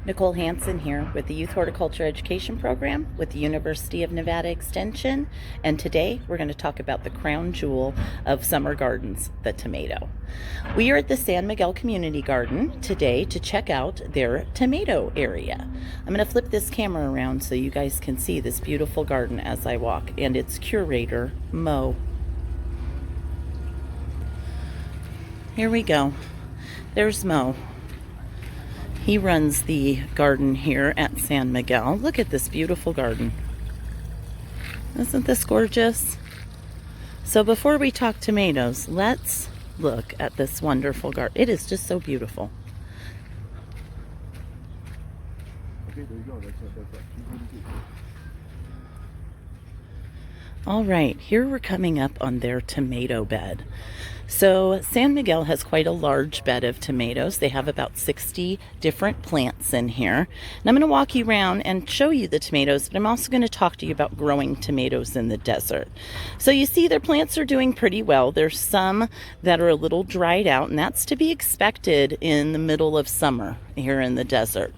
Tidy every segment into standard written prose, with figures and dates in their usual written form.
Nicole Hansen here with the Youth Horticulture Education Program with the University of Nevada Extension, and today we're going to talk about the crown jewel of summer gardens, the tomato. We are at the San Miguel Community Garden today to check out their tomato area. I'm going to flip this camera around so you guys can see this beautiful garden as I walk, and its curator, Mo. Here we go. There's Mo. He runs the garden here at San Miguel. Look at this beautiful garden. Isn't this gorgeous? So before we talk tomatoes, let's look at this wonderful garden. It is just so beautiful. Okay, there you go. That's All right, here we're coming up on their tomato bed. So San Miguel has quite a large bed of tomatoes. They have about 60 different plants in here. And I'm going to walk you around and show you the tomatoes, but I'm also going to talk to you about growing tomatoes in the desert. So you see their plants are doing pretty well. There's some that are a little dried out, and that's to be expected in the middle of summer here in the desert.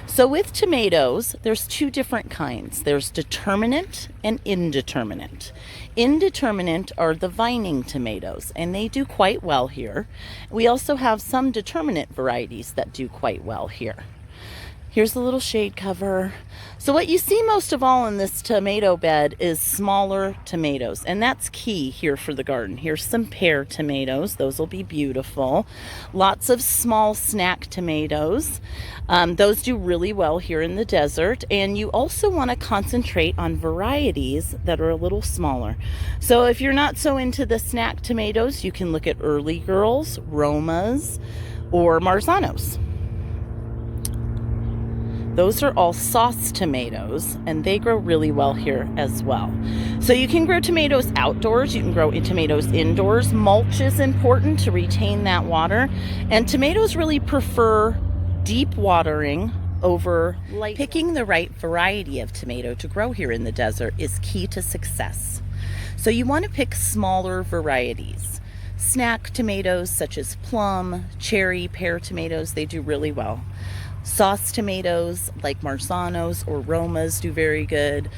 So with tomatoes, there's two different kinds. There's determinate and indeterminate. Indeterminate are the vining tomatoes, and they do quite well here. We also have some determinate varieties that do quite well here. Here's a little shade cover. So what you see most of all in this tomato bed is smaller tomatoes, and that's key here for the garden. Here's some pear tomatoes. Those will be beautiful. Lots of small snack tomatoes. Those do really well here in the desert, and you also want to concentrate on varieties that are a little smaller. So if you're not so into the snack tomatoes, you can look at Early Girls, Romas, or Marzanos. Those are all sauce tomatoes, and they grow really well here as well. So you can grow tomatoes outdoors, you can grow tomatoes indoors. Mulch is important to retain that water, and tomatoes really prefer deep watering over light. Picking the right variety of tomato to grow here in the desert is key to success. So you want to pick smaller varieties. Snack tomatoes such as plum, cherry, pear tomatoes, they do really well. Sauce tomatoes like Marzanos or Romas do very good.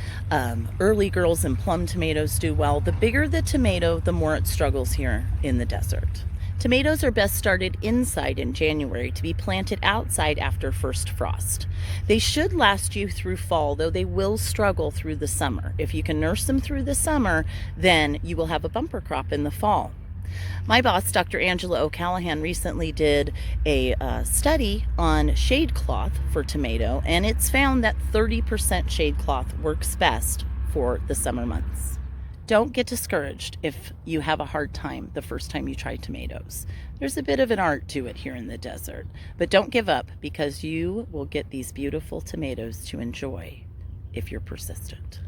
Early Girls and plum tomatoes do well. The bigger the tomato, the more it struggles here in the desert. Tomatoes are best started inside in January to be planted outside after first frost. They should last you through fall, though they will struggle through the summer. If you can nurse them through the summer, then you will have a bumper crop in the fall. My boss, Dr. Angela O'Callahan, recently did a study on shade cloth for tomato, and it's found that 30% shade cloth works best for the summer months. Don't get discouraged if you have a hard time the first time you try tomatoes. There's a bit of an art to it here in the desert, but don't give up, because you will get these beautiful tomatoes to enjoy if you're persistent.